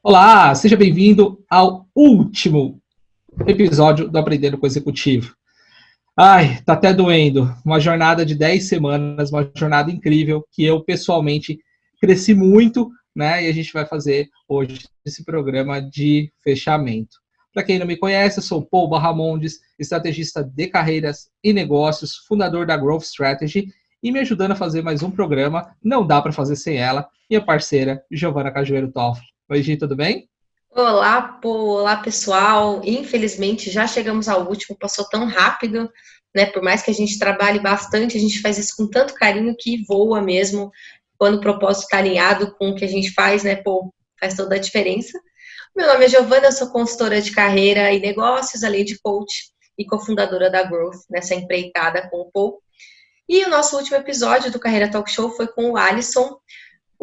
Olá, seja bem-vindo ao último episódio do Aprendendo com o Executivo. Ai, tá até doendo. Uma jornada de 10 semanas, uma jornada incrível, que eu pessoalmente cresci muito, né? E a gente vai fazer hoje esse programa de fechamento. Para quem não me conhece, eu sou o Paul Barramondes, estrategista de carreiras e negócios, fundador da Growth Strategy, e me ajudando a fazer mais um programa, não dá para fazer sem ela, minha parceira, Giovana Cajueiro Toffoli. Oi, Gi, tudo bem? Olá, Pô, olá pessoal. Infelizmente já chegamos ao último, passou tão rápido, né? Por mais que a gente trabalhe bastante, a gente faz isso com tanto carinho que voa mesmo. Quando o propósito está alinhado com o que a gente faz, né? Pô, faz toda a diferença. Meu nome é Giovana, eu sou consultora de carreira e negócios, além de coach e cofundadora da Growth, nessa empreitada com o Paul. E o nosso último episódio do Carreira Talk Show foi com o Alisson.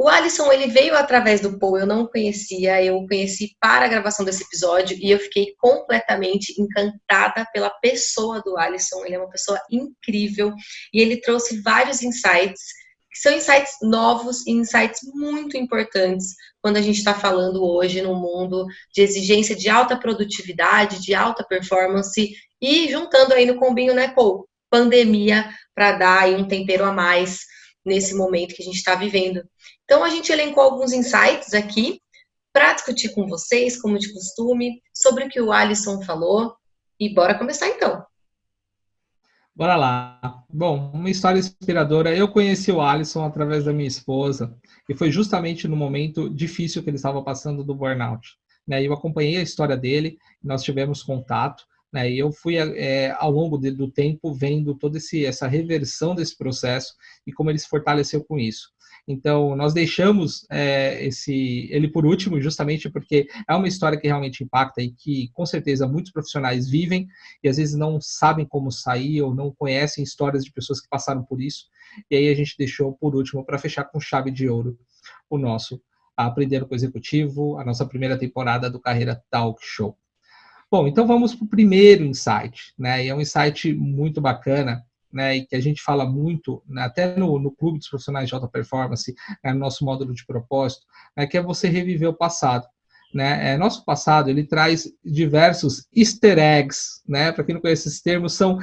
O Alisson, ele veio através do Paul, eu não conhecia, eu o conheci para a gravação desse episódio e eu fiquei completamente encantada pela pessoa do Alisson. Ele é uma pessoa incrível e ele trouxe vários insights, que são insights novos e insights muito importantes quando a gente está falando hoje no mundo de exigência de alta produtividade, de alta performance e juntando aí no combinho, né, Paul? Pandemia para dar aí um tempero a mais nesse momento que a gente está vivendo. Então, a gente elencou alguns insights aqui para discutir com vocês, como de costume, sobre o que o Alisson falou. E bora começar então. Bora lá. Bom, uma história inspiradora. Eu conheci o Alisson através da minha esposa e foi justamente no momento difícil que ele estava passando do burnout. Né? Eu acompanhei a história dele, nós tivemos contato, né? E eu fui ao longo do tempo vendo toda essa reversão desse processo e como ele se fortaleceu com isso. Então, nós deixamos ele por último, justamente porque é uma história que realmente impacta e que, com certeza, muitos profissionais vivem e às vezes não sabem como sair ou não conhecem histórias de pessoas que passaram por isso. E aí a gente deixou por último para fechar com chave de ouro o nosso Aprendendo com o Executivo, a nossa primeira temporada do Carreira Talk Show. Bom, então vamos para o primeiro insight, né? E é um insight muito bacana, né? E que a gente fala muito, né? Até no Clube dos Profissionais de Alta Performance, né? No nosso módulo de propósito, né? Que é você reviver o passado. Né? Nosso passado ele traz diversos easter eggs, né? Para quem não conhece esses termos, são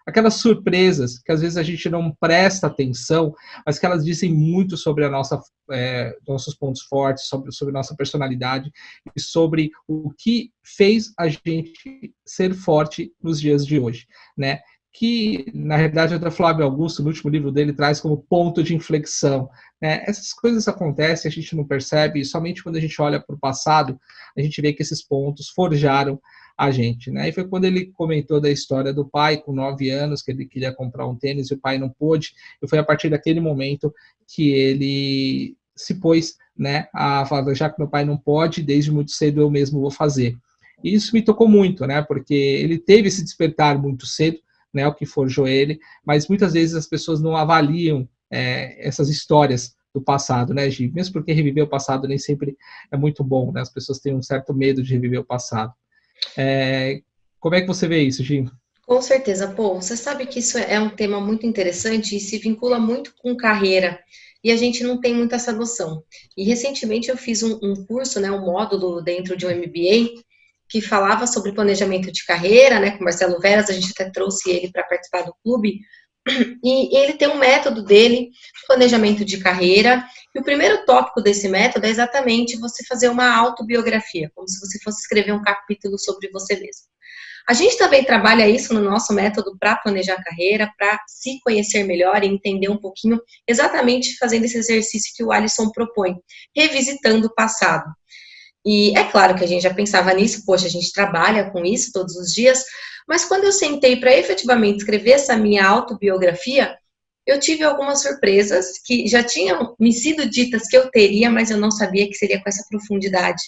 aquelas surpresas que às vezes a gente não presta atenção, mas que elas dizem muito sobre nossos pontos fortes, sobre nossa personalidade e sobre o que fez a gente ser forte nos dias de hoje, né? Que, na realidade, até Flávio Augusto, no último livro dele, traz como ponto de inflexão. Né? Essas coisas acontecem, a gente não percebe, e somente quando a gente olha para o passado, a gente vê que esses pontos forjaram a gente. Né? E foi quando ele comentou da história do pai, com 9 anos, que ele queria comprar um tênis e o pai não pôde, e foi a partir daquele momento que ele se pôs, né, a falar, já que meu pai não pode, desde muito cedo eu mesmo vou fazer. E isso me tocou muito, né, porque ele teve esse despertar muito cedo, né, o que forjou ele, mas muitas vezes as pessoas não avaliam essas histórias do passado, né, Gi? Mesmo porque reviver o passado nem sempre é muito bom, né, as pessoas têm um certo medo de reviver o passado. Como é que você vê isso, Gi? Com certeza, pô, você sabe que isso é um tema muito interessante e se vincula muito com carreira, e a gente não tem muito essa noção. E recentemente eu fiz um curso, né, um módulo dentro de um MBA, que falava sobre planejamento de carreira, né, com o Marcelo Veras, a gente até trouxe ele para participar do clube, e ele tem um método dele de planejamento de carreira, e o primeiro tópico desse método é exatamente você fazer uma autobiografia, como se você fosse escrever um capítulo sobre você mesmo. A gente também trabalha isso no nosso método para planejar a carreira, para se conhecer melhor e entender um pouquinho, exatamente fazendo esse exercício que o Alisson propõe, revisitando o passado. E é claro que a gente já pensava nisso, poxa, a gente trabalha com isso todos os dias, mas quando eu sentei para efetivamente escrever essa minha autobiografia, eu tive algumas surpresas que já tinham me sido ditas que eu teria, mas eu não sabia que seria com essa profundidade,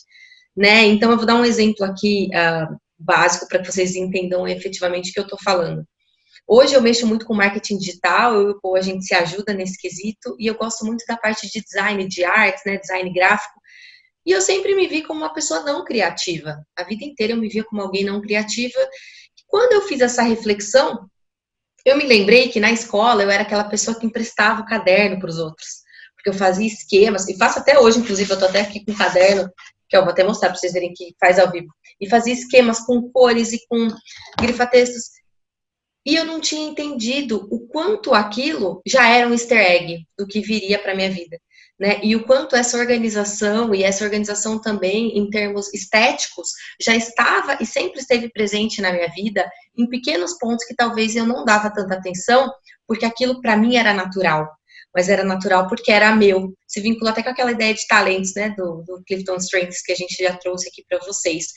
né? Então eu vou dar um exemplo aqui básico para que vocês entendam efetivamente o que eu estou falando. Hoje eu mexo muito com marketing digital, a gente se ajuda nesse quesito, e eu gosto muito da parte de design de artes, né, design gráfico, e eu sempre me vi como uma pessoa não criativa. A vida inteira eu me via como alguém não criativa. E quando eu fiz essa reflexão, eu me lembrei que na escola eu era aquela pessoa que emprestava o caderno para os outros. porque eu fazia esquemas, e faço até hoje, inclusive, eu tô até aqui com um caderno, que eu vou até mostrar para vocês verem que faz ao vivo, e fazia esquemas com cores e com grifa-textos, e eu não tinha entendido o quanto aquilo já era um easter egg do que viria para minha vida, né? E o quanto essa organização, e essa organização também em termos estéticos, já estava e sempre esteve presente na minha vida, em pequenos pontos que talvez eu não dava tanta atenção, porque aquilo para mim era natural. Mas era natural porque era meu. Se vincula até com aquela ideia de talentos, né, do Clifton Strengths, que a gente já trouxe aqui para vocês.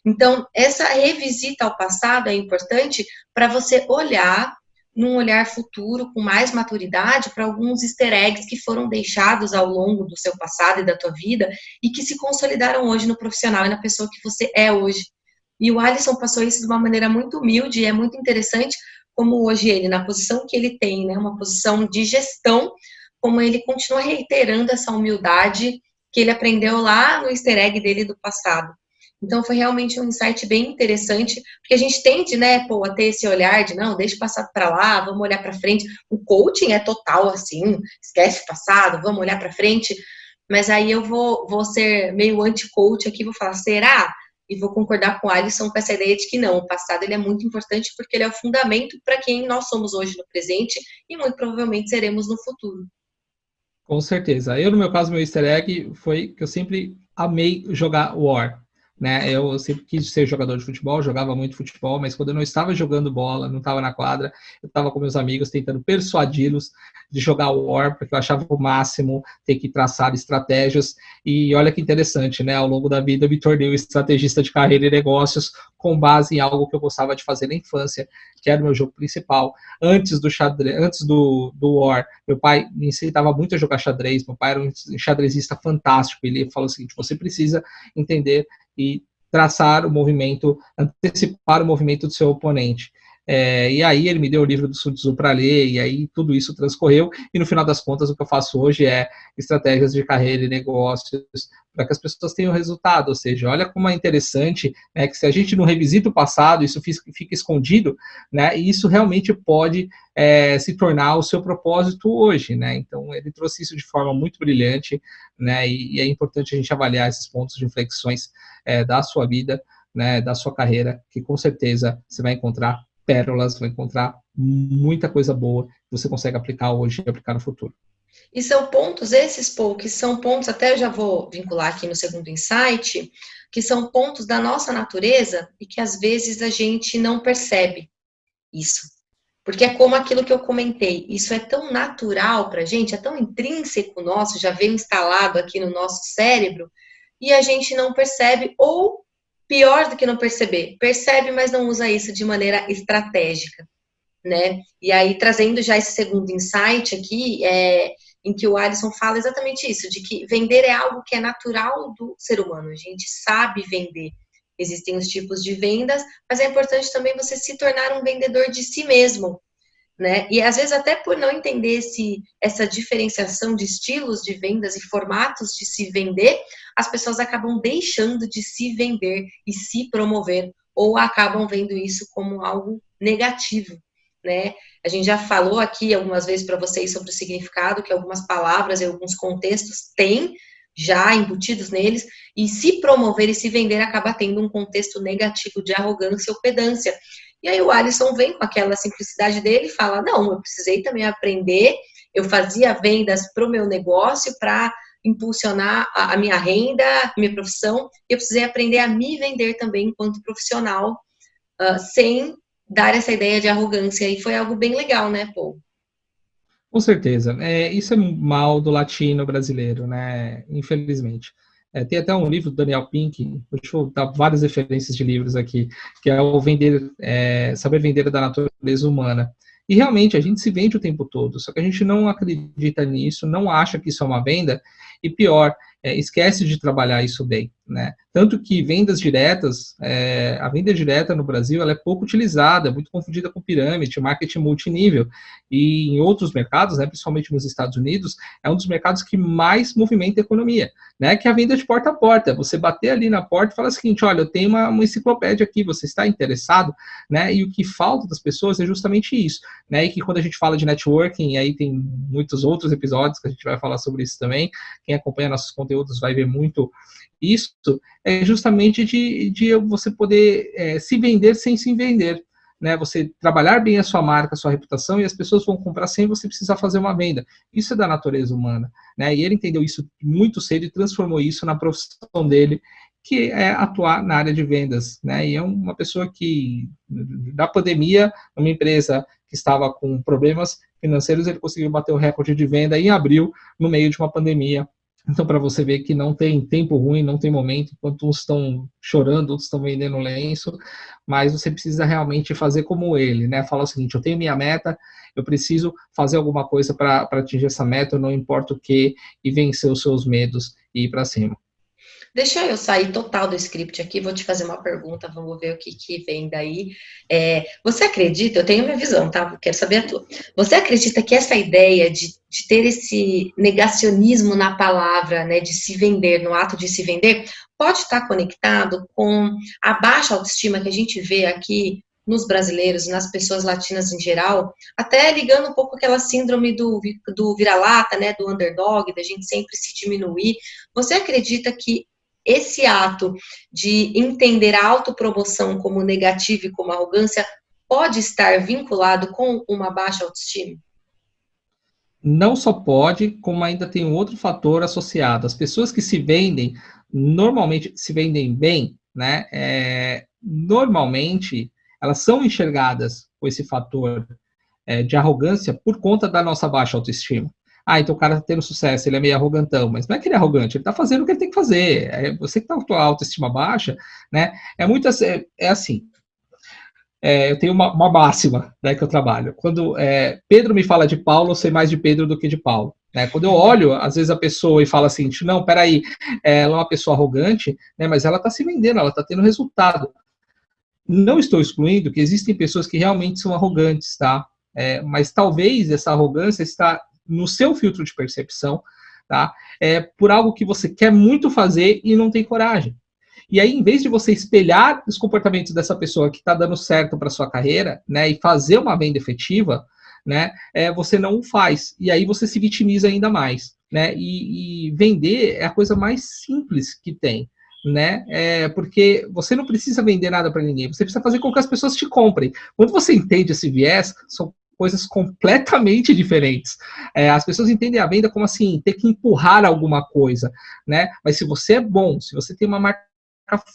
Então, essa revisita ao passado é importante para você olhar, num olhar futuro, com mais maturidade, para alguns easter eggs que foram deixados ao longo do seu passado e da tua vida e que se consolidaram hoje no profissional e na pessoa que você é hoje. E o Alisson passou isso de uma maneira muito humilde e é muito interessante como hoje ele, na posição que ele tem, né, uma posição de gestão, como ele continua reiterando essa humildade que ele aprendeu lá no easter egg dele do passado. Então, foi realmente um insight bem interessante, porque a gente tende, né, pô, a ter esse olhar de, não, deixa o passado para lá, vamos olhar para frente. O coaching é total assim, esquece o passado, vamos olhar para frente. Mas aí eu vou ser meio anti-coach aqui, vou falar, será? E vou concordar com o Alisson com essa ideia de que não, o passado ele é muito importante porque ele é o fundamento para quem nós somos hoje no presente e muito provavelmente seremos no futuro. Com certeza. Eu, no meu caso, meu easter egg foi que eu sempre amei jogar War. Né? Eu sempre quis ser jogador de futebol, jogava muito futebol, mas quando eu não estava jogando bola, não estava na quadra, eu estava com meus amigos tentando persuadi-los de jogar War, porque eu achava o máximo ter que traçar estratégias. E olha que interessante, né? Ao longo da vida eu me tornei um estrategista de carreira e negócios com base em algo que eu gostava de fazer na infância, que era o meu jogo principal. Antes do xadrez, antes do War, meu pai me ensinava muito a jogar xadrez, meu pai era um xadrezista fantástico, ele falou o seguinte, você precisa entender e traçar o movimento, antecipar o movimento do seu oponente. E aí ele me deu o livro do Sun Tzu para ler, e aí tudo isso transcorreu, e no final das contas o que eu faço hoje é estratégias de carreira e negócios para que as pessoas tenham resultado, ou seja, olha como é interessante, né, que se a gente não revisita o passado, isso fica escondido, né, e isso realmente pode se tornar o seu propósito hoje, né, então ele trouxe isso de forma muito brilhante, né, e é importante a gente avaliar esses pontos de inflexões da sua vida, né, da sua carreira, que com certeza você vai encontrar pérolas, vai encontrar muita coisa boa que você consegue aplicar hoje e aplicar no futuro. E são pontos, esses poucos, são pontos, até eu já vou vincular aqui no segundo insight, que são pontos da nossa natureza e que às vezes a gente não percebe isso. Porque é como aquilo que eu comentei, isso é tão natural pra gente, é tão intrínseco nosso, já veio instalado aqui no nosso cérebro, e a gente não percebe, ou pior do que não perceber, percebe, mas não usa isso de maneira estratégica, né? E aí, trazendo já esse segundo insight aqui, em que o Alisson fala exatamente isso, de que vender é algo que é natural do ser humano, a gente sabe vender. Existem os tipos de vendas, mas é importante também você se tornar um vendedor de si mesmo, né? E às vezes até por não entender essa diferenciação de estilos de vendas e formatos de se vender, as pessoas acabam deixando de se vender e se promover, ou acabam vendo isso como algo negativo, né? A gente já falou aqui algumas vezes para vocês sobre o significado que algumas palavras e alguns contextos têm já embutidos neles, e se promover e se vender acaba tendo um contexto negativo de arrogância ou pedância. E aí o Alisson vem com aquela simplicidade dele e fala, não, eu precisei também aprender, eu fazia vendas para o meu negócio, para impulsionar a minha renda, a minha profissão, e eu precisei aprender a me vender também enquanto profissional, sem dar essa ideia de arrogância, e foi algo bem legal, né, Paul? Com certeza. Isso é mal do latino brasileiro, né? Infelizmente. Tem até um livro do Daniel Pink, deixa eu dar várias referências de livros aqui, que é o Saber Vender da Natureza Humana. E realmente a gente se vende o tempo todo, só que a gente não acredita nisso, não acha que isso é uma venda, e pior, esquece de trabalhar isso bem. né? Tanto que vendas diretas, a venda direta no Brasil, ela é pouco utilizada, muito confundida com pirâmide, marketing multinível. E em outros mercados, né, principalmente nos Estados Unidos, é um dos mercados que mais movimenta a economia, né? Que é a venda de porta a porta. Você bater ali na porta e falar o seguinte, olha, eu tenho uma enciclopédia aqui, você está interessado? Né? E o que falta das pessoas é justamente isso, né? E que quando a gente fala de networking, e aí tem muitos outros episódios que a gente vai falar sobre isso também, quem acompanha nossos conteúdos vai ver muito isso, é justamente de você poder se vender sem se vender, né? Você trabalhar bem a sua marca, a sua reputação, e as pessoas vão comprar sem você precisar fazer uma venda. Isso é da natureza humana, né? E ele entendeu isso muito cedo e transformou isso na profissão dele, que é atuar na área de vendas, né? E é uma pessoa que, da pandemia, uma empresa que estava com problemas financeiros, ele conseguiu bater o recorde de venda em abril, no meio de uma pandemia. Então, para você ver que não tem tempo ruim, não tem momento, enquanto uns estão chorando, outros estão vendendo lenço, mas você precisa realmente fazer como ele, né? Falar o seguinte, eu tenho minha meta, eu preciso fazer alguma coisa para atingir essa meta, não importa o que, e vencer os seus medos e ir para cima. Deixa eu sair total do script aqui, vou te fazer uma pergunta, vamos ver o que vem daí. Você acredita, eu tenho minha visão, tá? Quero saber a tua. Você acredita que essa ideia de ter esse negacionismo na palavra, né, de se vender, no ato de se vender, pode estar conectado com a baixa autoestima que a gente vê aqui nos brasileiros, nas pessoas latinas em geral, até ligando um pouco aquela síndrome do vira-lata, né, do underdog, da gente sempre se diminuir. Você acredita que esse ato de entender a autopromoção como negativa e como arrogância pode estar vinculado com uma baixa autoestima? Não só pode, como ainda tem um outro fator associado. As pessoas que se vendem, normalmente se vendem bem, né? Normalmente, elas são enxergadas com esse fator de arrogância por conta da nossa baixa autoestima. Então o cara tá tendo sucesso, ele é meio arrogantão, mas não é que ele é arrogante, ele tá fazendo o que ele tem que fazer. Você que tá com a tua autoestima baixa, né? É assim. Eu tenho uma máxima, né, que eu trabalho. Quando Pedro me fala de Paulo, eu sei mais de Pedro do que de Paulo. Né? Quando eu olho, às vezes, a pessoa e fala assim, não, peraí, ela é uma pessoa arrogante, né, mas ela está se vendendo, ela está tendo resultado. Não estou excluindo que existem pessoas que realmente são arrogantes, tá? Mas talvez essa arrogância está no seu filtro de percepção, tá? Por algo que você quer muito fazer e não tem coragem. E aí, em vez de você espelhar os comportamentos dessa pessoa que está dando certo para sua carreira, né, e fazer uma venda efetiva, né, você não o faz. E aí você se vitimiza ainda mais, né? E vender é a coisa mais simples que tem, né? Porque você não precisa vender nada para ninguém, você precisa fazer com que as pessoas te comprem. Quando você entende esse viés, são coisas completamente diferentes. As pessoas entendem a venda como assim, ter que empurrar alguma coisa, né? Mas se você é bom, se você tem uma marca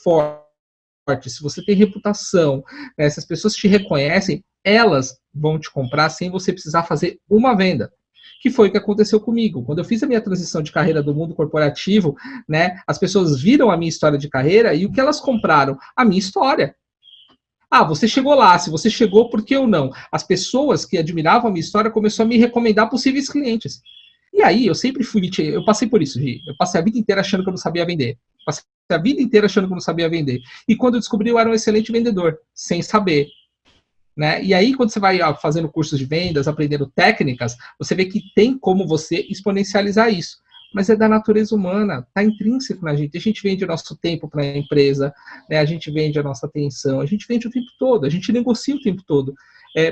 forte, se você tem reputação, né, se as pessoas te reconhecem, elas vão te comprar sem você precisar fazer uma venda. Que foi o que aconteceu comigo. Quando eu fiz a minha transição de carreira do mundo corporativo, né, as pessoas viram a minha história de carreira e o que elas compraram? A minha história. Você chegou lá, se você chegou, por que eu não? As pessoas que admiravam a minha história começaram a me recomendar possíveis clientes. E aí, eu sempre eu passei por isso, Gi. Eu passei a vida inteira achando que eu não sabia vender. Passei a vida inteira achando que eu não sabia vender. E quando eu descobri, eu era um excelente vendedor, sem saber. Né? E aí, quando você vai fazendo cursos de vendas, aprendendo técnicas, você vê que tem como você exponencializar isso. Mas é da natureza humana, está intrínseco na gente. A gente vende o nosso tempo para a empresa, né? A gente vende a nossa atenção, a gente vende o tempo todo, a gente negocia o tempo todo.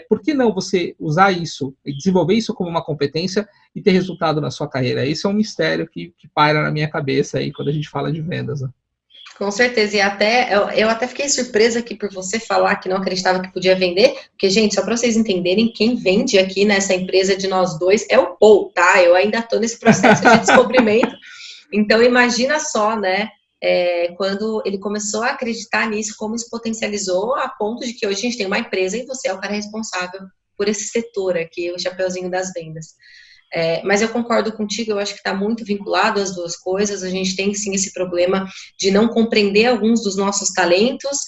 Por que não você usar isso e desenvolver isso como uma competência e ter resultado na sua carreira? Esse é um mistério que paira na minha cabeça aí quando a gente fala de vendas. Né? Com certeza, e eu até fiquei surpresa aqui por você falar que não acreditava que podia vender, porque, gente, só para vocês entenderem, quem vende aqui nessa empresa de nós dois é o Paul, tá? Eu ainda estou nesse processo de descobrimento, então imagina só, né, quando ele começou a acreditar nisso, como isso potencializou a ponto de que hoje a gente tem uma empresa e você é o cara responsável por esse setor aqui, o chapeuzinho das vendas. Mas eu concordo contigo, eu acho que está muito vinculado às duas coisas, a gente tem sim esse problema de não compreender alguns dos nossos talentos,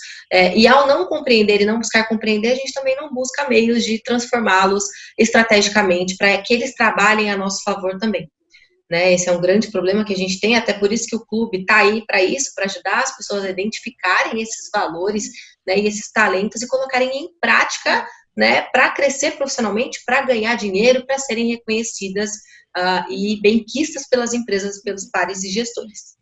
e ao não compreender e não buscar compreender, a gente também não busca meios de transformá-los estrategicamente para que eles trabalhem a nosso favor também. né? Esse é um grande problema que a gente tem, até por isso que o clube está aí para isso, para ajudar as pessoas a identificarem esses valores, né, e esses talentos e colocarem em prática, né, para crescer profissionalmente, para ganhar dinheiro, para serem reconhecidas e benquistas pelas empresas, pelos pares e gestores.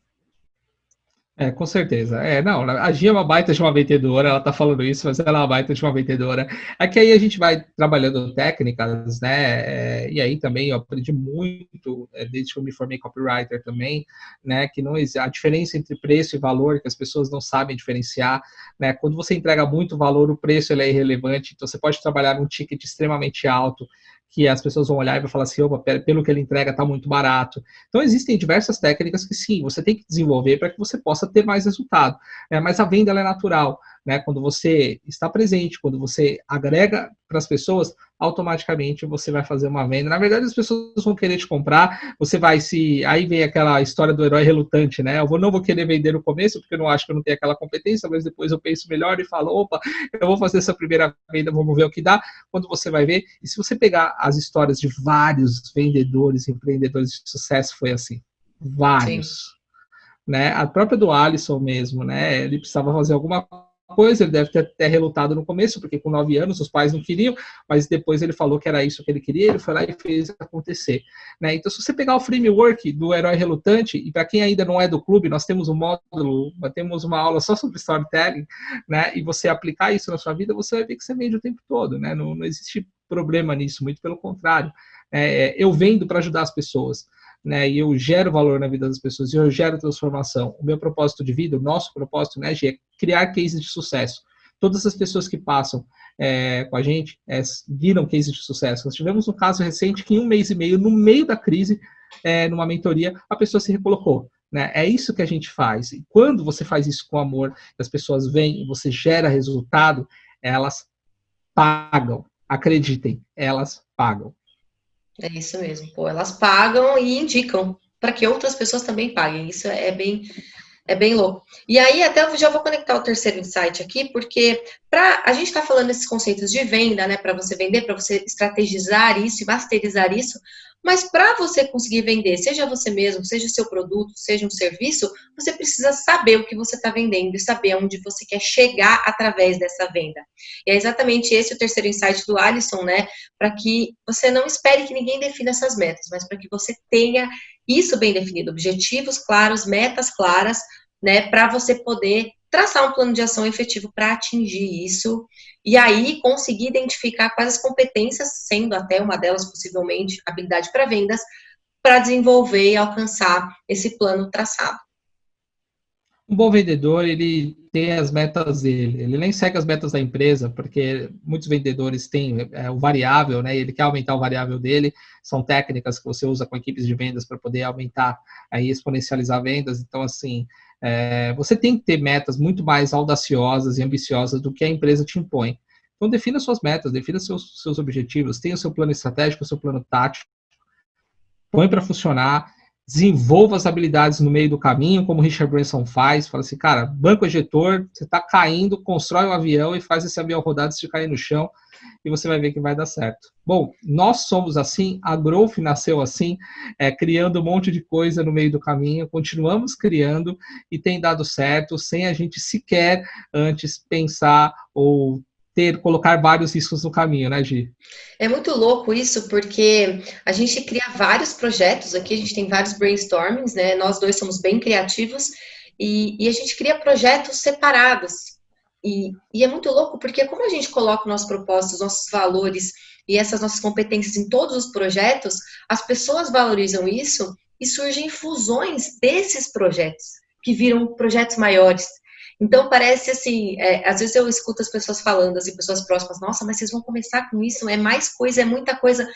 Com certeza. Não, a Gia é uma baita de uma vendedora, ela tá falando isso, mas ela é uma baita de uma vendedora. É que aí a gente vai trabalhando técnicas, né? E aí também eu aprendi muito, desde que eu me formei copywriter também, né? Que não a diferença entre preço e valor, que as pessoas não sabem diferenciar, né? Quando você entrega muito valor, o preço ele é irrelevante, então você pode trabalhar num ticket extremamente alto, que as pessoas vão olhar e vão falar assim, opa, pelo que ele entrega, tá muito barato. Então, existem diversas técnicas que, sim, você tem que desenvolver para que você possa ter mais resultado. Mas a venda ela é natural. Né? Quando você está presente, quando você agrega para as pessoas, automaticamente você vai fazer uma venda. Na verdade, as pessoas vão querer te comprar, você vai se... Aí vem aquela história do herói relutante, né? Não vou querer vender no começo, porque eu não acho que eu não tenho aquela competência, mas depois eu penso melhor e falo, opa, eu vou fazer essa primeira venda, vamos ver o que dá. Quando você vai ver, e se você pegar as histórias de vários vendedores, empreendedores de sucesso, foi assim. Vários. Sim. Né? A própria do Alisson mesmo, né? Ele precisava fazer alguma coisa, ele deve ter até relutado no começo, porque com 9 anos os pais não queriam, mas depois ele falou que era isso que ele queria, ele foi lá e fez acontecer. Né? Então, se você pegar o framework do herói relutante, e para quem ainda não é do clube, nós temos um módulo, temos uma aula só sobre storytelling, né? E você aplicar isso na sua vida, você vai ver que você vende o tempo todo, né? Não existe problema nisso, muito pelo contrário. Eu vendo para ajudar as pessoas. Né, e eu gero valor na vida das pessoas, e eu gero transformação. O meu propósito de vida, o nosso propósito, né, Gi, é criar cases de sucesso. Todas as pessoas que passam com a gente viram cases de sucesso. Nós tivemos um caso recente que em 1 mês e meio, no meio da crise, numa mentoria, a pessoa se recolocou. Né? É isso que a gente faz. E quando você faz isso com amor, as pessoas vêm e você gera resultado, elas pagam. Acreditem, elas pagam. É isso mesmo. Pô, elas pagam e indicam para que outras pessoas também paguem. Isso é bem louco. E aí, até eu já vou conectar o terceiro insight aqui, porque a gente está falando esses conceitos de venda, né? Para você vender, para você estrategizar isso e masterizar isso. Mas para você conseguir vender, seja você mesmo, seja o seu produto, seja um serviço, você precisa saber o que você está vendendo e saber aonde você quer chegar através dessa venda. E é exatamente esse o terceiro insight do Alisson, né? Para que você não espere que ninguém defina essas metas, mas para que você tenha isso bem definido, objetivos claros, metas claras, né? Para você poder traçar um plano de ação efetivo para atingir isso, e aí conseguir identificar quais as competências, sendo até uma delas possivelmente habilidade para vendas, para desenvolver e alcançar esse plano traçado. Um bom vendedor, ele tem as metas dele, ele nem segue as metas da empresa, porque muitos vendedores têm o variável, né? Ele quer aumentar o variável dele, são técnicas que você usa com equipes de vendas para poder aumentar e exponencializar vendas. Então, assim, você tem que ter metas muito mais audaciosas e ambiciosas do que a empresa te impõe. Então, defina suas metas, defina seus objetivos, tenha o seu plano estratégico, o seu plano tático, põe para funcionar, desenvolva as habilidades no meio do caminho, como o Richard Branson faz, fala assim, cara, banco ejetor, você está caindo, constrói um avião e faz esse avião rodar antes de cair no chão, e você vai ver que vai dar certo. Bom, nós somos assim, a Growth nasceu assim, criando um monte de coisa no meio do caminho, continuamos criando e tem dado certo, sem a gente sequer antes pensar ou colocar vários riscos no caminho, né, Gi? É muito louco isso, porque a gente cria vários projetos aqui, a gente tem vários brainstormings, né? Nós dois somos bem criativos e a gente cria projetos separados. E é muito louco, porque como a gente coloca o nosso propósito, os nossos valores e essas nossas competências em todos os projetos, as pessoas valorizam isso e surgem fusões desses projetos, que viram projetos maiores. Então, parece assim, às vezes eu escuto as pessoas falando, assim, pessoas próximas, nossa, mas vocês vão começar com isso, é mais coisa, é muita coisa.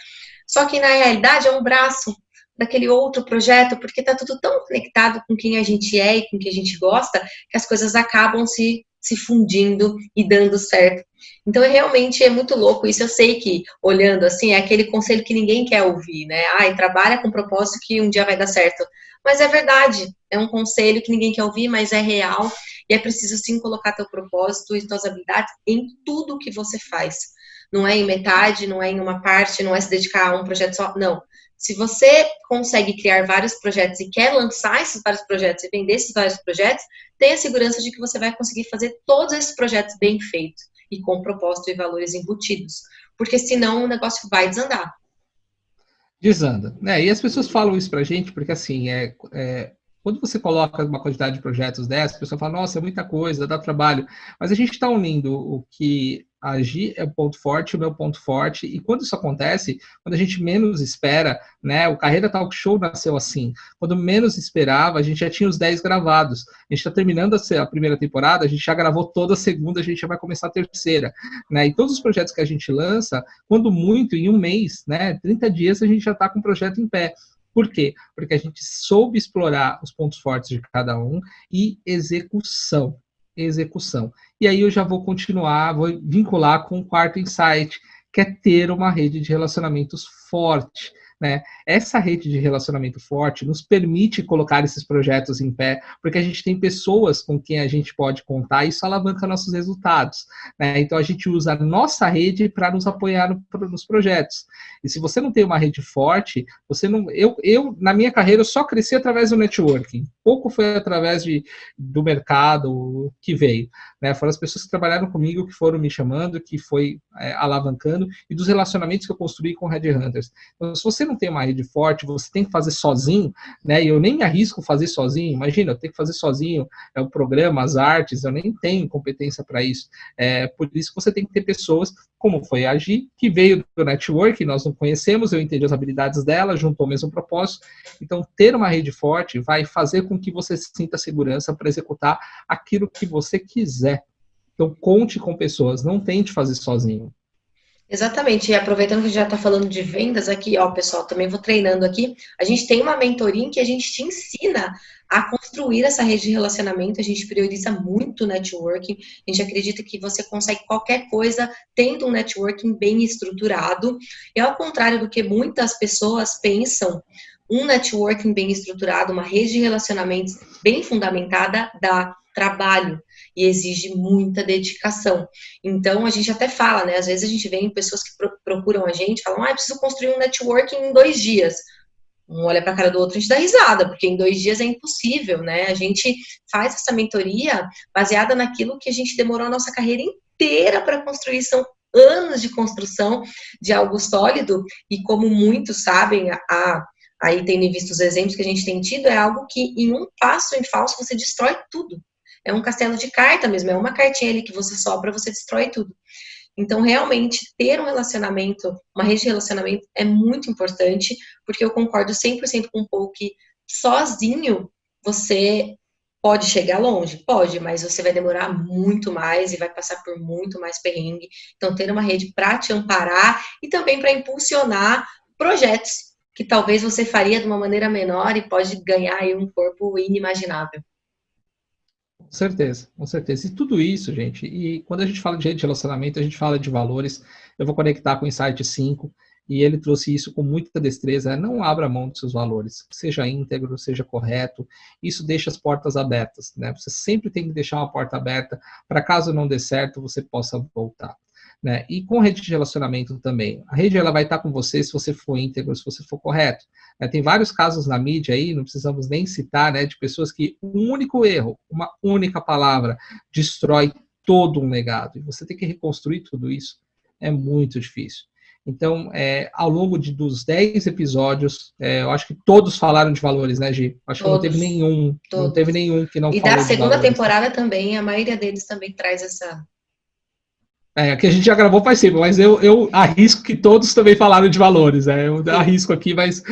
Só que, na realidade, é um braço daquele outro projeto, porque está tudo tão conectado com quem a gente é e com quem a gente gosta, que as coisas acabam se fundindo e dando certo. Então, realmente é muito louco isso. Eu sei que, olhando assim, é aquele conselho que ninguém quer ouvir, né? Ai, trabalha com propósito que um dia vai dar certo. Mas é verdade, é um conselho que ninguém quer ouvir, mas é real. E é preciso, sim, colocar teu propósito e tuas habilidades em tudo que você faz. Não é em metade, não é em uma parte, não é se dedicar a um projeto só, não. Se você consegue criar vários projetos e quer lançar esses vários projetos e vender esses vários projetos, tenha segurança de que você vai conseguir fazer todos esses projetos bem feitos e com propósito e valores embutidos, porque senão o negócio vai desandar. Desanda, né? E as pessoas falam isso pra gente porque, assim, quando você coloca uma quantidade de projetos dessa, a pessoa fala, nossa, é muita coisa, dá trabalho. Mas a gente está unindo o que agir é o ponto forte, o meu ponto forte, e quando isso acontece, quando a gente menos espera, né, o Carreira Talk Show nasceu assim, quando menos esperava, a gente já tinha os 10 gravados, a gente está terminando a primeira temporada, a gente já gravou toda a segunda, a gente já vai começar a terceira, né, e todos os projetos que a gente lança, quando muito, em um mês, né, 30 dias, a gente já está com o projeto em pé. Por quê? Porque a gente soube explorar os pontos fortes de cada um e execução. Execução. E aí eu já vou continuar, vou vincular com o quarto insight, que é ter uma rede de relacionamentos forte. Né? Essa rede de relacionamento forte nos permite colocar esses projetos em pé, porque a gente tem pessoas com quem a gente pode contar e isso alavanca nossos resultados. Né? Então a gente usa a nossa rede para nos apoiar nos projetos. E se você não tem uma rede forte, você não. Eu na minha carreira, eu só cresci através do networking. Pouco foi através do mercado que veio. Né? Foram as pessoas que trabalharam comigo, que foram me chamando, que foi alavancando, e dos relacionamentos que eu construí com headhunters. Então, se você não tem uma rede forte, você tem que fazer sozinho, né? E eu nem me arrisco fazer sozinho. Imagina, eu tenho que fazer sozinho o programa, as artes, eu nem tenho competência para isso. Por isso que você tem que ter pessoas, como foi a Gi, que veio do network, nós não conhecemos, eu entendi as habilidades dela, juntou o mesmo propósito. Então, ter uma rede forte vai fazer com que você sinta segurança para executar aquilo que você quiser. Então, conte com pessoas, não tente fazer sozinho. Exatamente, e aproveitando que a gente já está falando de vendas aqui, ó, pessoal, também vou treinando aqui. A gente tem uma mentoria em que a gente te ensina a construir essa rede de relacionamento, a gente prioriza muito o networking, a gente acredita que você consegue qualquer coisa tendo um networking bem estruturado, e ao contrário do que muitas pessoas pensam, um networking bem estruturado, uma rede de relacionamentos bem fundamentada dá trabalho e exige muita dedicação. Então, a gente até fala, né? Às vezes a gente vê pessoas que procuram a gente, falam, preciso construir um networking em 2 dias. Um olha para a cara do outro, a gente dá risada, porque em 2 dias é impossível, né? A gente faz essa mentoria baseada naquilo que a gente demorou a nossa carreira inteira para construir, são anos de construção de algo sólido, e como muitos sabem, aí tendo visto os exemplos que a gente tem tido, é algo que em um passo em falso você destrói tudo. É um castelo de carta mesmo, é uma cartinha ali que você sopra, você destrói tudo. Então, realmente, ter um relacionamento, uma rede de relacionamento é muito importante, porque eu concordo 100% com o Paul que sozinho você pode chegar longe, pode, mas você vai demorar muito mais e vai passar por muito mais perrengue. Então, ter uma rede para te amparar e também para impulsionar projetos que talvez você faria de uma maneira menor e pode ganhar aí um corpo inimaginável. Com certeza, com certeza. E tudo isso, gente, e quando a gente fala de rede de relacionamento, a gente fala de valores. Eu vou conectar com o Insight 5, e ele trouxe isso com muita destreza. Não abra mão dos seus valores, seja íntegro, seja correto. Isso deixa as portas abertas, né? Você sempre tem que deixar uma porta aberta para caso não dê certo, você possa voltar. Né? E com rede de relacionamento também. A rede ela vai estar com você se você for íntegro, se você for correto. Tem vários casos na mídia aí, não precisamos nem citar, né, de pessoas que um único erro, uma única palavra, destrói todo um legado. E você tem que reconstruir tudo isso. É muito difícil. Então, ao longo dos 10 episódios, eu acho que todos falaram de valores, né, Gi? Acho que não teve nenhum, todos. Não teve nenhum que não e falou da de valores. segunda temporada também, a maioria deles também traz essa. Que a gente já gravou faz tempo, mas eu arrisco que todos também falaram de valores. Eu arrisco aqui, mas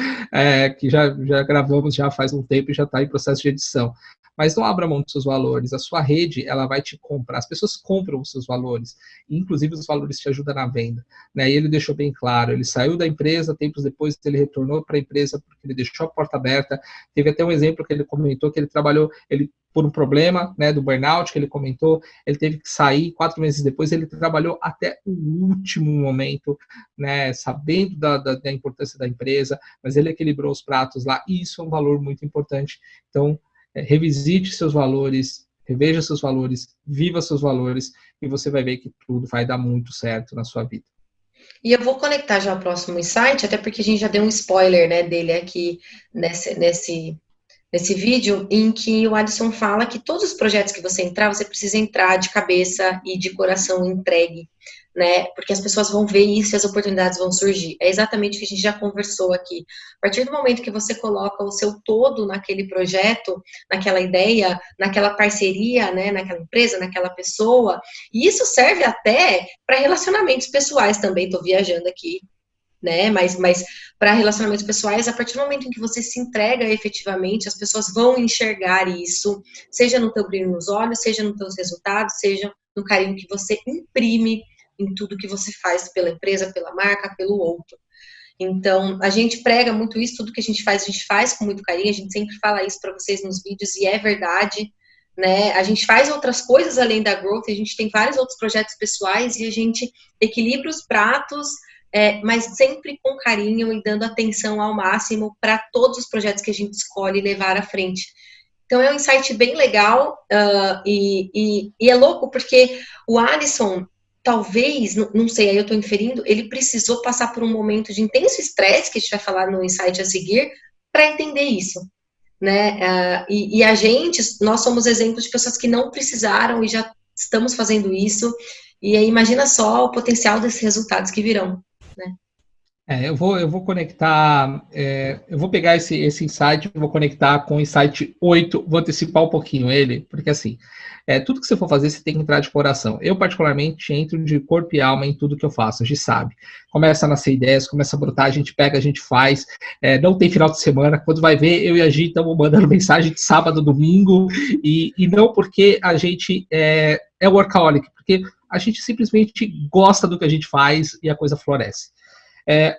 que já gravamos já faz um tempo e já está em processo de edição. Mas não abra mão dos seus valores. A sua rede, ela vai te comprar. As pessoas compram os seus valores. Inclusive, os valores te ajudam na venda. Né? E ele deixou bem claro. Ele saiu da empresa, tempos depois ele retornou para a empresa porque ele deixou a porta aberta. Teve até um exemplo que ele comentou que ele trabalhou, por um problema, né, do burnout que ele comentou, ele teve que sair 4 meses depois, ele trabalhou até o último momento, né, sabendo da importância da empresa, mas ele equilibrou os pratos lá, e isso é um valor muito importante. Então, revisite seus valores, reveja seus valores, viva seus valores, e você vai ver que tudo vai dar muito certo na sua vida. E eu vou conectar já o próximo insight, até porque a gente já deu um spoiler, né, dele aqui nesse vídeo, em que o Alisson fala que todos os projetos que você entrar, você precisa entrar de cabeça e de coração entregue, né? Porque as pessoas vão ver isso e as oportunidades vão surgir. É exatamente o que a gente já conversou aqui. A partir do momento que você coloca o seu todo naquele projeto, naquela ideia, naquela parceria, né, naquela empresa, naquela pessoa, e isso serve até para relacionamentos pessoais também, estou viajando aqui, né? Mas para relacionamentos pessoais, a partir do momento em que você se entrega efetivamente, as pessoas vão enxergar isso, seja no teu brilho nos olhos, seja nos teus resultados, seja no carinho que você imprime em tudo que você faz pela empresa, pela marca, pelo outro. Então, a gente prega muito isso, tudo que a gente faz com muito carinho, a gente sempre fala isso para vocês nos vídeos, e é verdade, né? A gente faz outras coisas além da growth, a gente tem vários outros projetos pessoais e a gente equilibra os pratos, mas sempre com carinho e dando atenção ao máximo para todos os projetos que a gente escolhe levar à frente. Então, é um insight bem legal, e é louco porque o Alisson, talvez, não sei, aí eu estou inferindo, ele precisou passar por um momento de intenso estresse, que a gente vai falar no insight a seguir, para entender isso, né? E a gente, nós somos exemplos de pessoas que não precisaram e já estamos fazendo isso, e aí imagina só o potencial desses resultados que virão, né? Eu vou conectar, eu vou pegar esse insight, vou conectar com o insight 8, vou antecipar um pouquinho ele, porque assim, tudo que você for fazer, você tem que entrar de coração. Eu, particularmente, entro de corpo e alma em tudo que eu faço, a gente sabe. Começa a nascer ideias, começa a brotar, a gente pega, a gente faz, não tem final de semana, quando vai ver, eu e a Gi estamos mandando mensagem de sábado, domingo, e não porque a gente é workaholic, porque a gente simplesmente gosta do que a gente faz e a coisa floresce.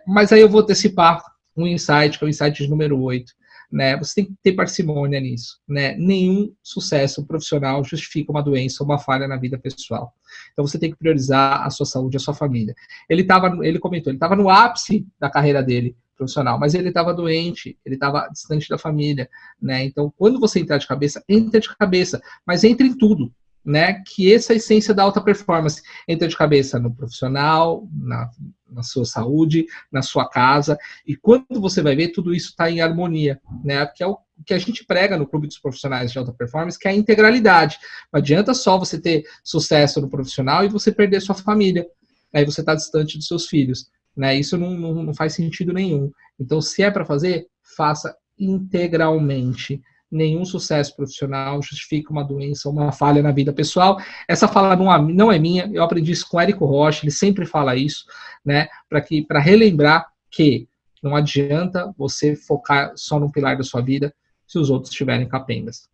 Mas aí eu vou antecipar um insight, que é o insight número 8. Né? Você tem que ter parcimônia nisso. Né? Nenhum sucesso profissional justifica uma doença ou uma falha na vida pessoal. Então você tem que priorizar a sua saúde e a sua família. Ele comentou, ele estava no ápice da carreira dele profissional, mas ele estava doente, ele estava distante da família. Né? Então, quando você entrar de cabeça, entra de cabeça, mas entra em tudo. Né, que essa é a essência da alta performance. Entra de cabeça no profissional, na sua saúde, na sua casa, e quando você vai ver, tudo isso está em harmonia, né, que é o que a gente prega no Clube dos Profissionais de Alta Performance, que é a integralidade. Não adianta só você ter sucesso no profissional e você perder sua família, aí você está distante dos seus filhos, né, isso não faz sentido nenhum. Então, se é para fazer, faça integralmente. Nenhum sucesso profissional justifica uma doença ou uma falha na vida pessoal. Essa fala não é minha, eu aprendi isso com o Érico Rocha, ele sempre fala isso, né, para relembrar que não adianta você focar só num pilar da sua vida se os outros tiverem capengas.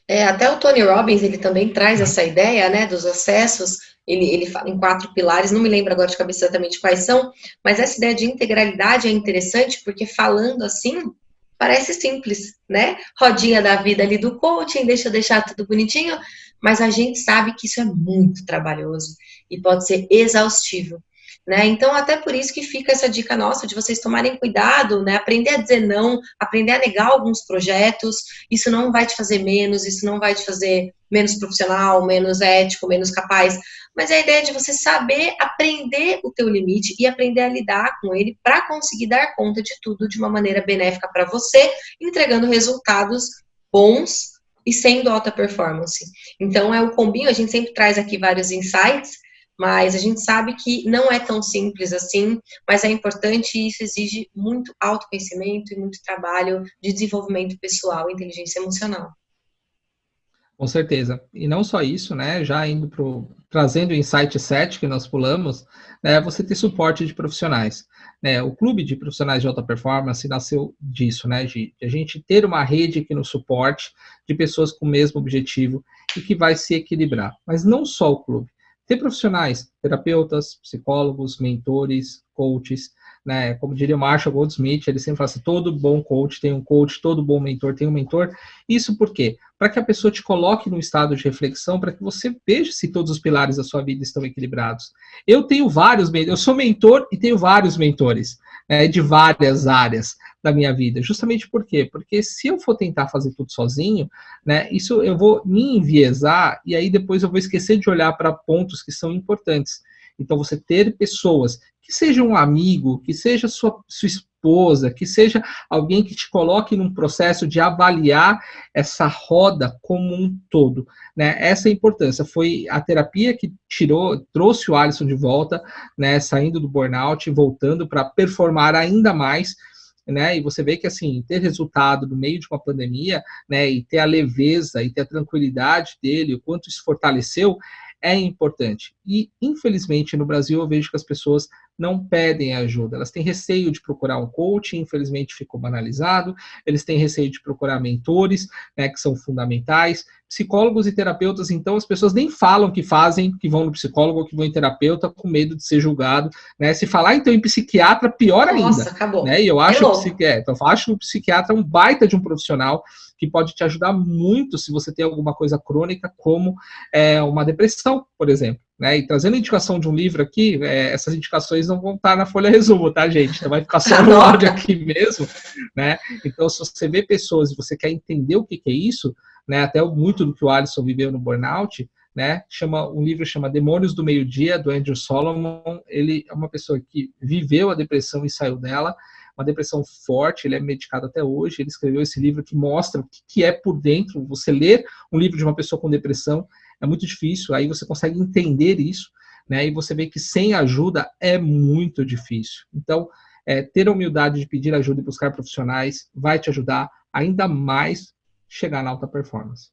Até o Tony Robbins, ele também traz essa ideia, né, dos acessos, ele fala em 4 pilares, não me lembro agora de cabeça exatamente quais são, mas essa ideia de integralidade é interessante, porque falando assim, parece simples, né? Rodinha da vida ali do coaching, deixa eu deixar tudo bonitinho, mas a gente sabe que isso é muito trabalhoso e pode ser exaustivo, né? Então, até por isso que fica essa dica nossa de vocês tomarem cuidado, né? Aprender a dizer não, aprender a negar alguns projetos, isso não vai te fazer menos, isso não vai te fazer menos profissional, menos ético, menos capaz, mas é a ideia de você saber aprender o teu limite e aprender a lidar com ele para conseguir dar conta de tudo de uma maneira benéfica para você, entregando resultados bons e sendo alta performance. Então, é o combinho, a gente sempre traz aqui vários insights, mas a gente sabe que não é tão simples assim, mas é importante e isso exige muito autoconhecimento e muito trabalho de desenvolvimento pessoal e inteligência emocional. Com certeza. E não só isso, né? Já indo trazendo o Insight 7 que nós pulamos, né, você ter suporte de profissionais. Né? O Clube de Profissionais de Alta Performance nasceu disso, né? De a gente ter uma rede aqui no suporte de pessoas com o mesmo objetivo e que vai se equilibrar. Mas não só o clube. Ter profissionais, terapeutas, psicólogos, mentores, coaches, né? Como diria o Marshall Goldsmith, ele sempre fala assim, todo bom coach tem um coach, todo bom mentor tem um mentor. Isso por quê? Para que a pessoa te coloque num estado de reflexão, para que você veja se todos os pilares da sua vida estão equilibrados. Eu tenho vários, eu sou mentor e tenho vários mentores, né, de várias áreas da minha vida. Justamente por quê? Porque se eu for tentar fazer tudo sozinho, né, isso eu vou me enviesar e aí depois eu vou esquecer de olhar para pontos que são importantes. Então, você ter pessoas que seja um amigo, que seja sua esposa, que seja alguém que te coloque num processo de avaliar essa roda como um todo, né? Essa é a importância. Foi a terapia que trouxe o Alisson de volta, né? Saindo do burnout e voltando para performar ainda mais, né? E você vê que, assim, ter resultado no meio de uma pandemia, né? E ter a leveza e ter a tranquilidade dele, o quanto isso fortaleceu, é importante. E, infelizmente, no Brasil, eu vejo que as pessoas não pedem ajuda. Elas têm receio de procurar um coach, infelizmente ficou banalizado. Eles têm receio de procurar mentores, né, que são fundamentais. Psicólogos e terapeutas, então, as pessoas nem falam que fazem, que vão no psicólogo ou que vão em terapeuta com medo de ser julgado, né? Se falar, então, em psiquiatra, pior ainda. Nossa, acabou. Né? E eu acho, Hello. eu acho que o psiquiatra é um baita de um profissional que pode te ajudar muito se você tem alguma coisa crônica, como uma depressão, por exemplo. Né? E trazendo a indicação de um livro aqui, essas indicações não vão estar na folha resumo, tá, gente? Então vai ficar só no áudio aqui mesmo, né? Então, se você vê pessoas e você quer entender o que é isso, né? Até muito do que o Alisson viveu no burnout, né? Um livro chama Demônios do Meio-Dia, do Andrew Solomon. Ele é uma pessoa que viveu a depressão e saiu dela, uma depressão forte, ele é medicado até hoje, ele escreveu esse livro que mostra o que é por dentro. Você ler um livro de uma pessoa com depressão é muito difícil, aí você consegue entender isso, né? E você vê que sem ajuda é muito difícil. Então, ter a humildade de pedir ajuda e buscar profissionais vai te ajudar ainda mais chegar na alta performance.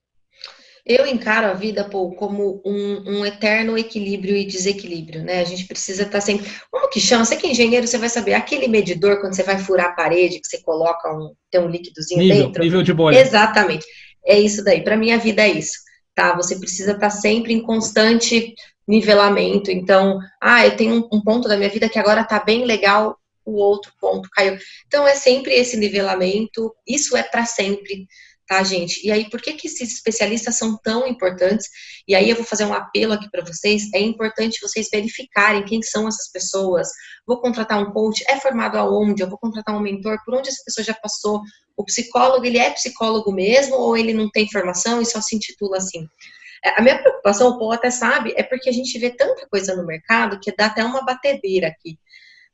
Eu encaro a vida, Paul, como um eterno equilíbrio e desequilíbrio, né? A gente precisa estar sempre... Como que chama? Você que é engenheiro, você vai saber. Aquele medidor, quando você vai furar a parede, que você coloca tem um líquidozinho dentro? Nível de bolha. Exatamente. É isso daí. Para mim, a vida é isso, tá? Você precisa estar sempre em constante nivelamento. Então, eu tenho um ponto da minha vida que agora tá bem legal, o outro ponto caiu. Então, é sempre esse nivelamento. Isso é para sempre, tá, gente? E aí, por que esses especialistas são tão importantes? E aí eu vou fazer um apelo aqui para vocês. É importante vocês verificarem quem são essas pessoas. Vou contratar um coach, é formado aonde? Eu vou contratar um mentor, por onde essa pessoa já passou? O psicólogo, ele é psicólogo mesmo ou ele não tem formação e só se intitula assim? A minha preocupação, o Paul até sabe, é porque a gente vê tanta coisa no mercado que dá até uma batedeira aqui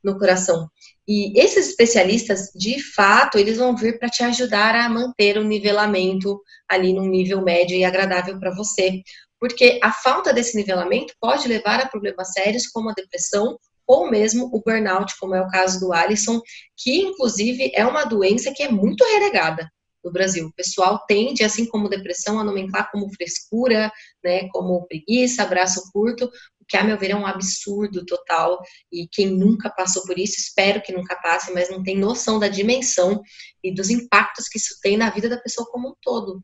no coração. E esses especialistas, de fato, eles vão vir para te ajudar a manter o nivelamento ali num nível médio e agradável para você. Porque a falta desse nivelamento pode levar a problemas sérios como a depressão ou mesmo o burnout, como é o caso do Alisson, que inclusive é uma doença que é muito renegada no Brasil. O pessoal tende, assim como depressão, a nomenclar como frescura, né, como preguiça, braço curto, o que, a meu ver, é um absurdo total, e quem nunca passou por isso, espero que nunca passe, mas não tem noção da dimensão e dos impactos que isso tem na vida da pessoa como um todo.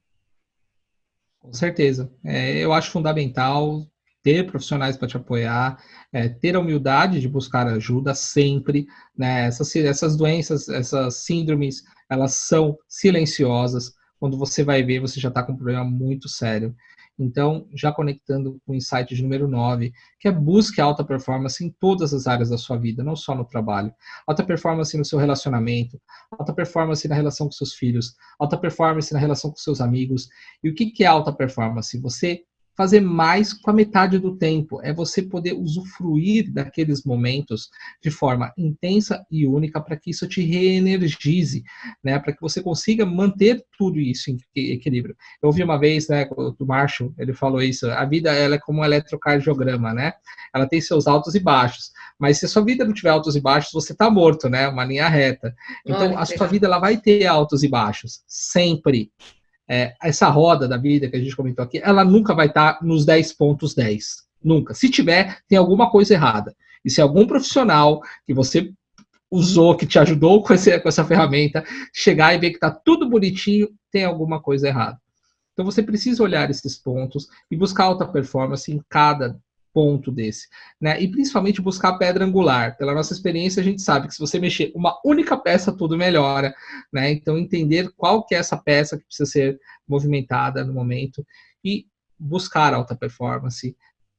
Com certeza. Eu acho fundamental ter profissionais para te apoiar, ter a humildade de buscar ajuda sempre, né? Essas doenças, essas síndromes, elas são silenciosas. Quando você vai ver, você já está com um problema muito sério. Então, já conectando com o insight de número 9, que é busque alta performance em todas as áreas da sua vida, não só no trabalho. Alta performance no seu relacionamento, alta performance na relação com seus filhos, alta performance na relação com seus amigos. E o que é alta performance? Você fazer mais com a metade do tempo. É você poder usufruir daqueles momentos de forma intensa e única para que isso te reenergize, né? Para que você consiga manter tudo isso em equilíbrio. Eu ouvi uma vez, né, do Marshall, ele falou isso, a vida ela é como um eletrocardiograma, né? Ela tem seus altos e baixos, mas se a sua vida não tiver altos e baixos, você está morto, né? Uma linha reta. Então, a sua vida ela vai ter altos e baixos, sempre. Essa roda da vida que a gente comentou aqui, ela nunca vai estar nos 10,10. Nunca. Se tiver, tem alguma coisa errada. E se algum profissional que você usou, que te ajudou com essa ferramenta, chegar e ver que está tudo bonitinho, tem alguma coisa errada. Então você precisa olhar esses pontos e buscar alta performance em cada ponto desse, né? E principalmente buscar a pedra angular. Pela nossa experiência, a gente sabe que se você mexer uma única peça, tudo melhora, né? Então entender qual que é essa peça que precisa ser movimentada no momento e buscar alta performance,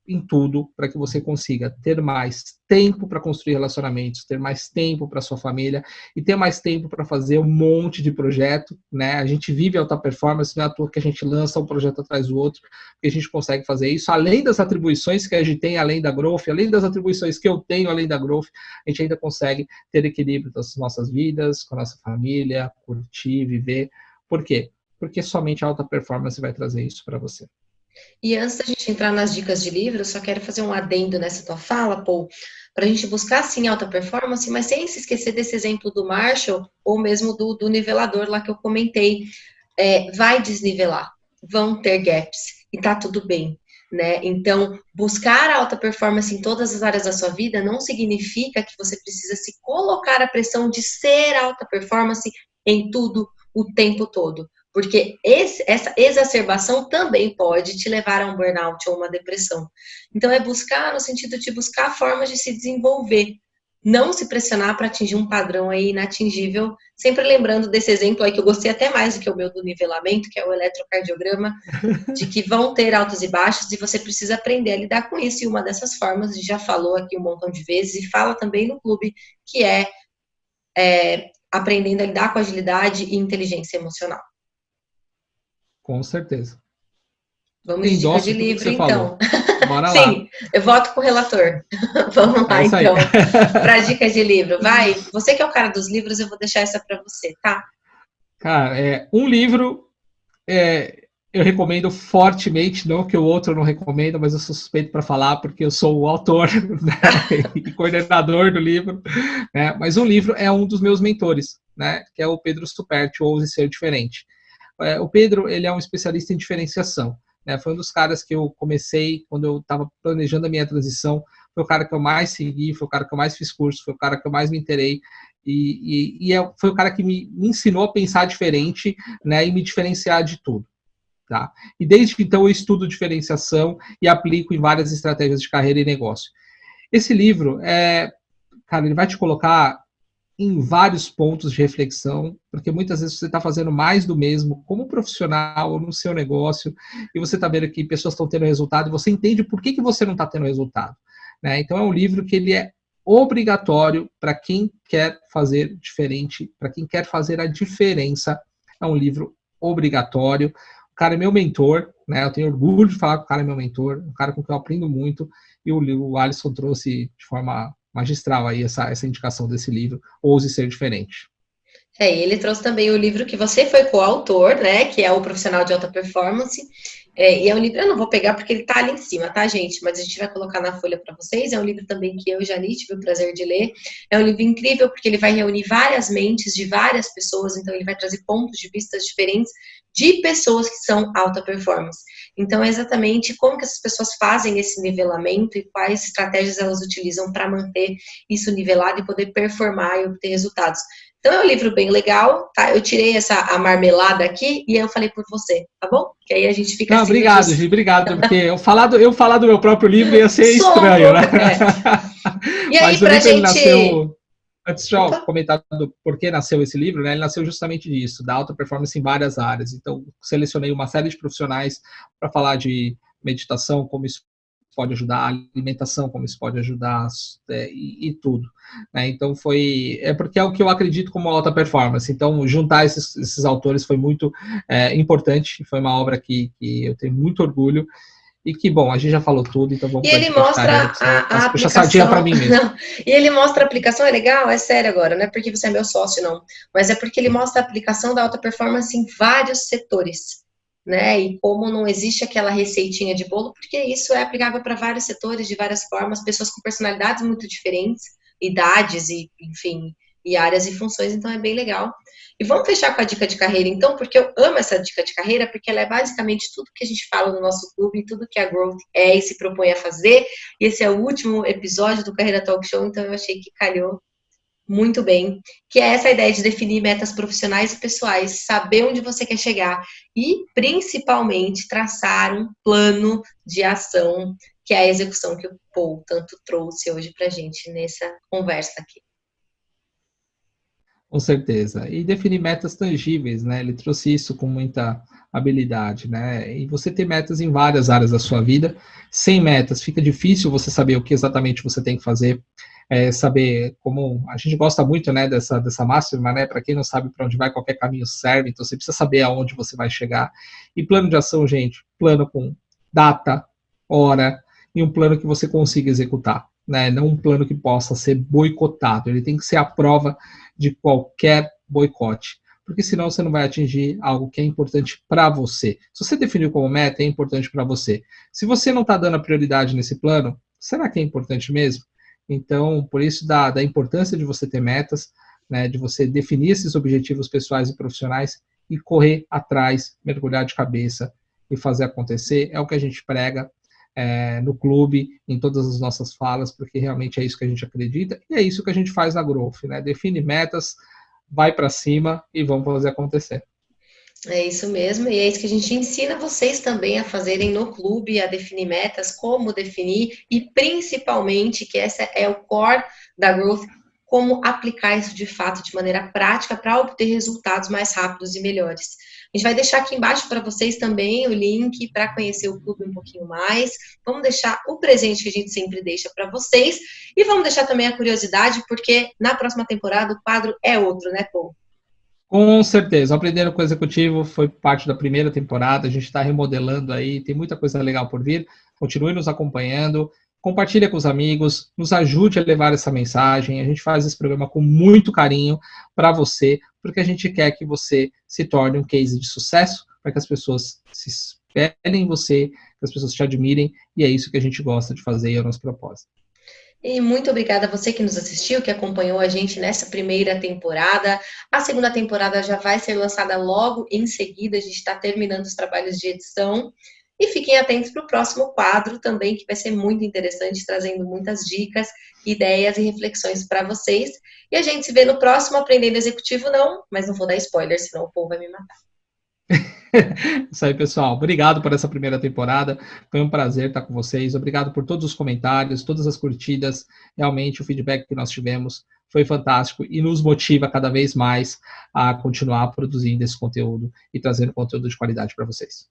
em tudo para que você consiga ter mais tempo para construir relacionamentos, ter mais tempo para sua família e ter mais tempo para fazer um monte de projeto, né? A gente vive alta performance, não é à toa que a gente lança um projeto atrás do outro, porque a gente consegue fazer isso, além das atribuições que a gente tem, além da Growth, além das atribuições que eu tenho, além da Growth, a gente ainda consegue ter equilíbrio das nossas vidas, com a nossa família, curtir, viver. Por quê? Porque somente a alta performance vai trazer isso para você. E antes da gente entrar nas dicas de livro, eu só quero fazer um adendo nessa tua fala, Paul, para a gente buscar sim alta performance, mas sem se esquecer desse exemplo do Marshall, ou mesmo do nivelador lá que eu comentei. Vai desnivelar, vão ter gaps, e tá tudo bem. Né? Então, buscar alta performance em todas as áreas da sua vida não significa que você precisa se colocar a pressão de ser alta performance em tudo o tempo todo. Porque essa exacerbação também pode te levar a um burnout ou uma depressão. Então, é buscar no sentido de buscar formas de se desenvolver. Não se pressionar para atingir um padrão aí inatingível, sempre lembrando desse exemplo aí que eu gostei até mais do que o meu do nivelamento, que é o eletrocardiograma, de que vão ter altos e baixos e você precisa aprender a lidar com isso. E uma dessas formas, a gente já falou aqui um montão de vezes e fala também no clube, que é aprendendo a lidar com agilidade e inteligência emocional. Com certeza. Vamos de dica de Tudo que livro, você então. falou. Bora lá. Sim, eu voto com o relator. Vamos lá, isso aí. então, para dica de livro. Vai, você que é o cara dos livros, eu vou deixar essa para você, tá? Cara, um livro eu recomendo fortemente, não que o outro não recomenda, mas eu sou suspeito para falar porque eu sou o autor, né, e coordenador do livro. Né, mas um livro é um dos meus mentores, né, que é o Pedro Stuperti, o Ouse Ser Diferente. O Pedro, ele é um especialista em diferenciação. Né, foi um dos caras que eu comecei, quando eu estava planejando a minha transição, foi o cara que eu mais segui, foi o cara que eu mais fiz curso, foi o cara que eu mais me inteirei, foi o cara que me ensinou a pensar diferente, né, e me diferenciar de tudo. Tá? E desde então eu estudo diferenciação e aplico em várias estratégias de carreira e negócio. Esse livro, cara, ele vai te colocar em vários pontos de reflexão, porque muitas vezes você está fazendo mais do mesmo como profissional ou no seu negócio, e você está vendo que pessoas estão tendo resultado, e você entende por que você não está tendo resultado. Né? Então é um livro que ele é obrigatório para quem quer fazer diferente, para quem quer fazer a diferença. É um livro obrigatório. O cara é meu mentor, né? Eu tenho orgulho de falar que o cara é meu mentor, um cara com quem eu aprendo muito, e o Alisson trouxe de forma magistral aí essa indicação desse livro, Ouse Ser Diferente. Ele trouxe também o livro que você foi coautor, né, que é o Profissional de Alta Performance, e é um livro, eu não vou pegar porque ele tá ali em cima, tá, gente? Mas a gente vai colocar na folha para vocês, é um livro também que eu já li, tive o prazer de ler, é um livro incrível porque ele vai reunir várias mentes de várias pessoas, então ele vai trazer pontos de vista diferentes de pessoas que são alta performance. Então, é exatamente como que essas pessoas fazem esse nivelamento e quais estratégias elas utilizam para manter isso nivelado e poder performar e obter resultados. Então é um livro bem legal, tá? Eu tirei a marmelada aqui e eu falei por você, tá bom? Que aí a gente fica assim. Obrigado, Gi, obrigado, porque eu falar do meu próprio livro ia ser estranho, né? E aí, mas o pra livro, gente... ele nasceu... Antes de eu Opa. comentar do porquê nasceu esse livro, né? Ele nasceu justamente disso, da alta performance em várias áreas. Então, selecionei uma série de profissionais para falar de meditação, como isso pode ajudar, alimentação, como isso pode ajudar, e tudo. Né? Então, porque é o que eu acredito como alta performance. Então, juntar esses autores foi muito importante, foi uma obra que eu tenho muito orgulho. E que, bom, a gente já falou tudo, então vamos E para a ele dica de carreira, mostra porque senão eu a puxar a sardinha para aplicação. mim mesmo. Não. E ele mostra a aplicação, é legal? É sério agora, não é porque você é meu sócio, não. Mas é porque ele mostra a aplicação da alta performance em vários setores. Né? E como não existe aquela receitinha de bolo, porque isso é aplicável para vários setores, de várias formas, pessoas com personalidades muito diferentes, idades e, enfim, e áreas e funções, então é bem legal. E vamos fechar com a dica de carreira, então, porque eu amo essa dica de carreira, porque ela é basicamente tudo que a gente fala no nosso clube, tudo que a Growth e se propõe a fazer. E esse é o último episódio do Carreira Talk Show, então eu achei que calhou muito bem, que é essa ideia de definir metas profissionais e pessoais, saber onde você quer chegar e, principalmente, traçar um plano de ação, que é a execução que o Paul tanto trouxe hoje pra gente nessa conversa aqui. Com certeza. E definir metas tangíveis, né? Ele trouxe isso com muita habilidade, né? E você ter metas em várias áreas da sua vida. Sem metas, fica difícil você saber o que exatamente você tem que fazer, saber como a gente gosta muito, né, dessa máxima, né? Para quem não sabe para onde vai, qualquer caminho serve. Então você precisa saber aonde você vai chegar. E plano de ação, gente, plano com data, hora e um plano que você consiga executar, né? Não um plano que possa ser boicotado. Ele tem que ser a prova de qualquer boicote, porque senão você não vai atingir algo que é importante para você. Se você definiu como meta, é importante para você. Se você não está dando a prioridade nesse plano, será que é importante mesmo? Então, por isso da importância de você ter metas, né, de você definir esses objetivos pessoais e profissionais e correr atrás, mergulhar de cabeça e fazer acontecer, é o que a gente prega no clube, em todas as nossas falas, porque realmente é isso que a gente acredita, e é isso que a gente faz na Growth, né? Define metas, vai para cima e vamos fazer acontecer. É isso mesmo, e é isso que a gente ensina vocês também a fazerem no clube, a definir metas, como definir, e principalmente, que essa é o core da Growth, como aplicar isso de fato de maneira prática para obter resultados mais rápidos e melhores. A gente vai deixar aqui embaixo para vocês também o link para conhecer o clube um pouquinho mais. Vamos deixar o presente que a gente sempre deixa para vocês e vamos deixar também a curiosidade, porque na próxima temporada o quadro é outro, né, Paul? Com certeza, o Aprendendo com o Executivo foi parte da primeira temporada, a gente está remodelando aí, tem muita coisa legal por vir, continue nos acompanhando, compartilhe com os amigos, nos ajude a levar essa mensagem, a gente faz esse programa com muito carinho para você, porque a gente quer que você se torne um case de sucesso, para que as pessoas se espelhem em você, que as pessoas te admirem, e é isso que a gente gosta de fazer e é o nosso propósito. E muito obrigada a você que nos assistiu, que acompanhou a gente nessa primeira temporada. A segunda temporada já vai ser lançada logo em seguida, a gente está terminando os trabalhos de edição. E fiquem atentos para o próximo quadro também, que vai ser muito interessante, trazendo muitas dicas, ideias e reflexões para vocês. E a gente se vê no próximo Aprendendo Executivo, não, mas não vou dar spoiler, senão o povo vai me matar. Isso aí, pessoal. Obrigado por essa primeira temporada. Foi um prazer estar com vocês. Obrigado por todos os comentários, todas as curtidas. Realmente, o feedback que nós tivemos foi fantástico e nos motiva cada vez mais a continuar produzindo esse conteúdo e trazendo conteúdo de qualidade para vocês.